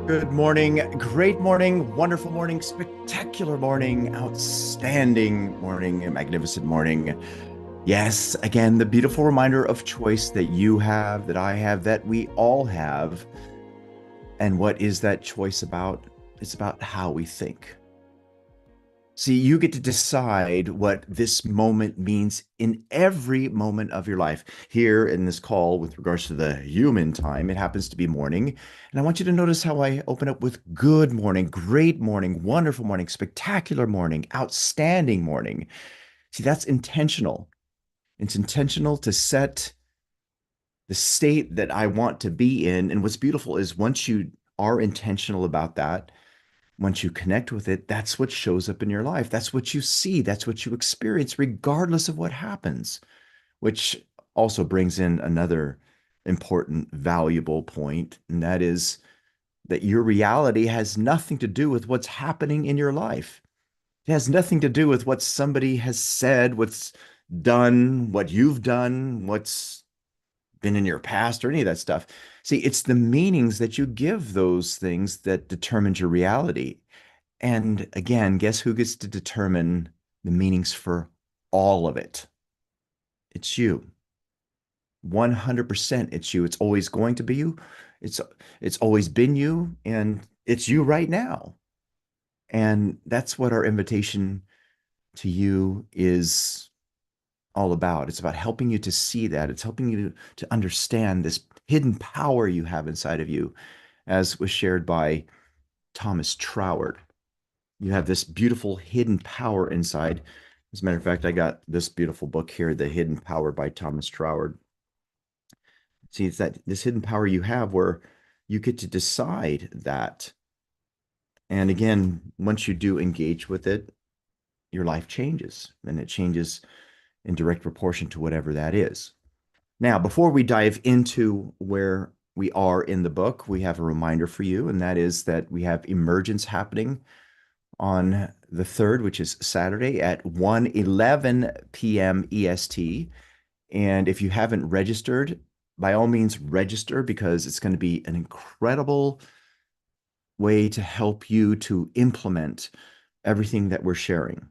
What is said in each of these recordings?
Good morning, great morning, wonderful morning, spectacular morning, outstanding morning, and magnificent morning. Yes, again, the beautiful reminder of choice that you have, that I have, that we all have. And what is that choice about? It's about how we think. See, you get to decide what this moment means in every moment of your life. Here in this call, with regards to the human time, it happens to be morning. And I want you to notice how I open up with good morning, great morning, wonderful morning, spectacular morning, outstanding morning. See, that's intentional. It's intentional to set the state that I want to be in. And what's beautiful is once you are intentional about that, once you connect with it, that's what shows up in your life. That's what you see. That's what you experience, regardless of what happens, which also brings in another important, valuable point. And that is that your reality has nothing to do with what's happening in your life. It has nothing to do with what somebody has said, what's done, what you've done, what's been in your past, or any of that stuff. See, it's the meanings that you give those things that determines your reality. And again, guess who gets to determine the meanings for all of it? It's you. 100% it's you. It's always going to be you. It's it's always been you, and it's you right now. And that's what our invitation to you is all about. It's about helping you to see that. It's helping you to understand this hidden power you have inside of you, as was shared by Thomas Troward. You have this beautiful hidden power inside. As a matter of fact, I got this beautiful book here, The Hidden Power by Thomas Troward. See, it's that this hidden power you have where you get to decide that. And again, once you do engage with it, your life changes and it changes in direct proportion to whatever that is. Now, before we dive into where we are in the book, we have a reminder for you, and that is that we have emergence happening on the 3rd, which is Saturday at 1:11 p.m. EST. And if you haven't registered, by all means register, because it's going to be an incredible way to help you to implement everything that we're sharing.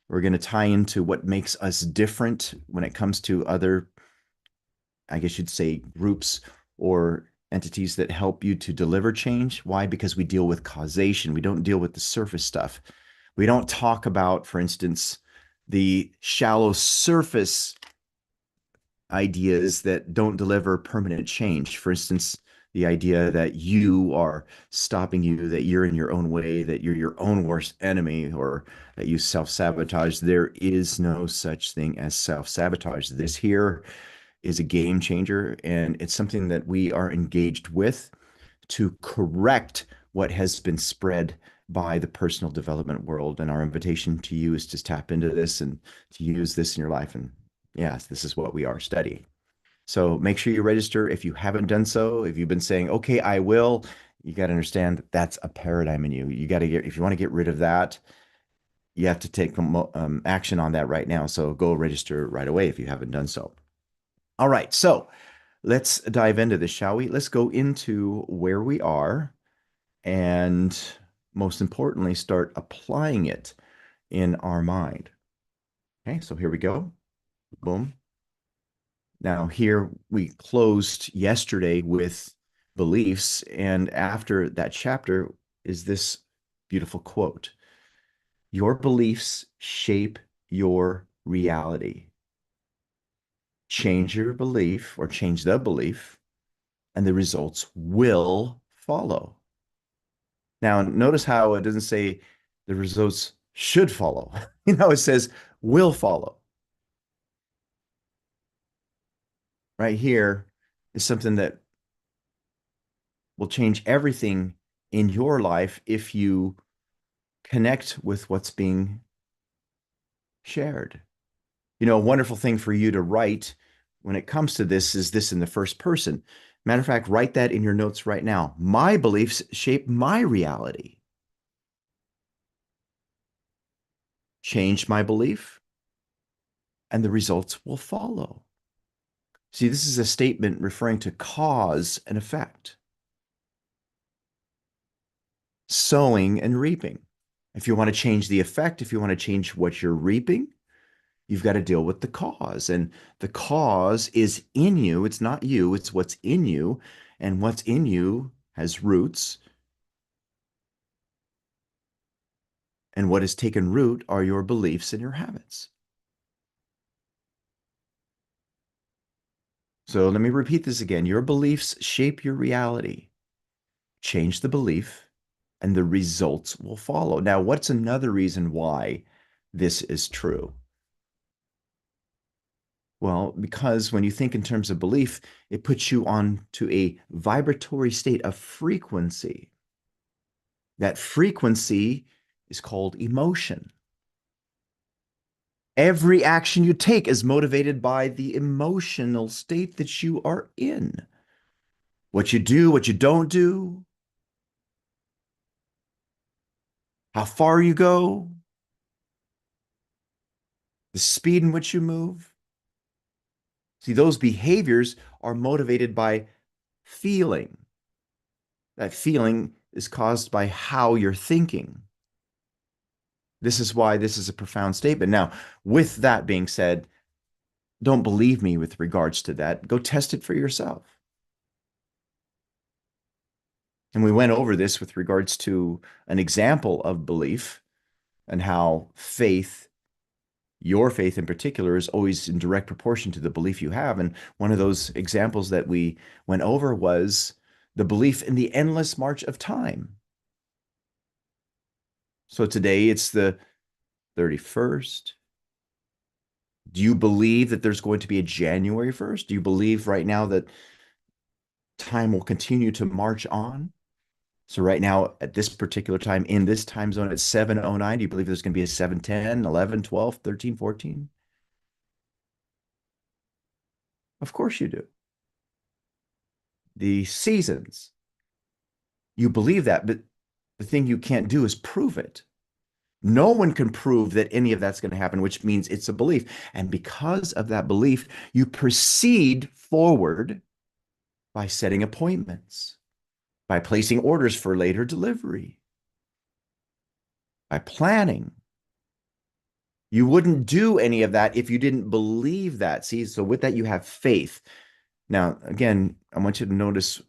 We're going to tie into what makes us different when it comes to other, I guess you'd say, groups or entities that help you to deliver change. Why? Because we deal with causation. We don't deal with the surface stuff. We don't talk about, for instance, the shallow surface ideas that don't deliver permanent change. For instance, the idea that you are stopping you, that you're in your own way, that you're your own worst enemy, or that you self-sabotage. There is no such thing as self-sabotage. This here is a game changer, and it's something that we are engaged with to correct what has been spread by the personal development world. And our invitation to you is to tap into this and to use this in your life. And yes, this is what we are studying. So make sure you register if you haven't done so. If you've been saying, okay, I will, you got to understand that that's a paradigm in you. You got to get, if you want to get rid of that, you have to take action on that right now. So go register right away if you haven't done so. All right. So let's dive into this, shall we? Let's go into where we are and most importantly, start applying it in our mind. Okay, so here we go. Boom. Now, here we closed yesterday with beliefs, and after that chapter is this beautiful quote: Your beliefs shape your reality. Change your belief or change the belief, and the results will follow. Now, notice how it doesn't say the results should follow. It says will follow. Right here is something that will change everything in your life if you connect with what's being shared. A wonderful thing for you to write when it comes to this is this in the first person. Matter of fact, write that in your notes right now. My beliefs shape my reality. Change my belief, and the results will follow. See, this is a statement referring to cause and effect. sowing and reaping. If you want to change the effect, if you want to change what you're reaping, you've got to deal with the cause. And the cause is in you. It's not you, it's what's in you. And what's in you has roots. And what has taken root are your beliefs and your habits. So let me repeat this again. Your beliefs shape your reality. Change the belief, and the results will follow. Now, what's another reason why this is true? Well, because when you think in terms of belief, it puts you on to a vibratory state of frequency. That frequency is called emotion. Every action you take is motivated by the emotional state that you are in. What you do, what you don't do, how far you go, the speed in which you move. See, those behaviors are motivated by feeling. That feeling is caused by how you're thinking. This is why this is a profound statement. Now, with that being said, don't believe me with regards to that. Go test it for yourself. And we went over this with regards to an example of belief and how faith, your faith in particular, is always in direct proportion to the belief you have. And one of those examples that we went over was the belief in the endless march of time. So today it's the 31st. Do you believe that there's going to be a January 1st? Do you believe right now that time will continue to march on? So right now, at this particular time, in this time zone at 7:09, do you believe there's going to be a 7:10, 11, 12, 13, 14? Of course you do. The seasons, you believe that, but the thing you can't do is prove it. No one can prove that any of that's going to happen, which means it's a belief. And because of that belief, you proceed forward by setting appointments, by placing orders for later delivery, by planning. You wouldn't do any of that if you didn't believe that. See, so with that, you have faith. Now, again, I want you to notice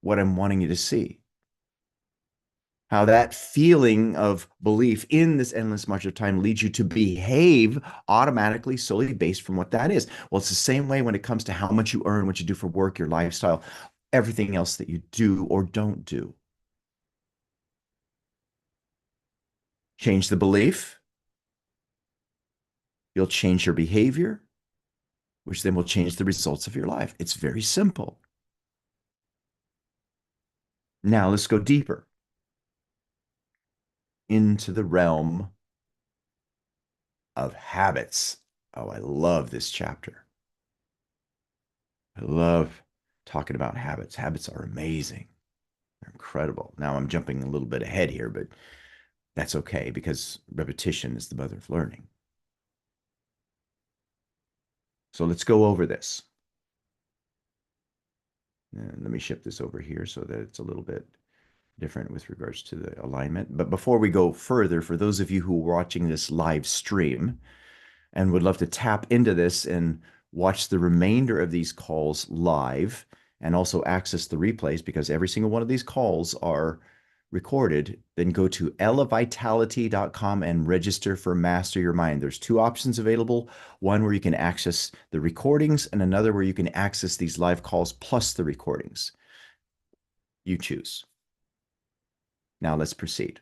what I'm wanting you to see. How that feeling of belief in this endless march of time leads you to behave automatically solely based from what that is. Well, it's the same way when it comes to how much you earn, what you do for work, your lifestyle, everything else that you do or don't do. Change the belief, you'll change your behavior, which then will change the results of your life. It's very simple. Now let's go deeper into the realm of habits. Oh, I love this chapter. I love talking about habits. Habits are amazing. They're incredible. Now I'm jumping a little bit ahead here, but that's okay because repetition is the mother of learning. So let's go over this. And let me shift this over here so that it's a little bit different with regards to the alignment. But before we go further, for those of you who are watching this live stream and would love to tap into this and watch the remainder of these calls live and also access the replays, because every single one of these calls are recorded, then go to elevitality.com and register for Master Your Mind. There's two options available, one where you can access the recordings and another where you can access these live calls plus the recordings. You choose. Now let's proceed.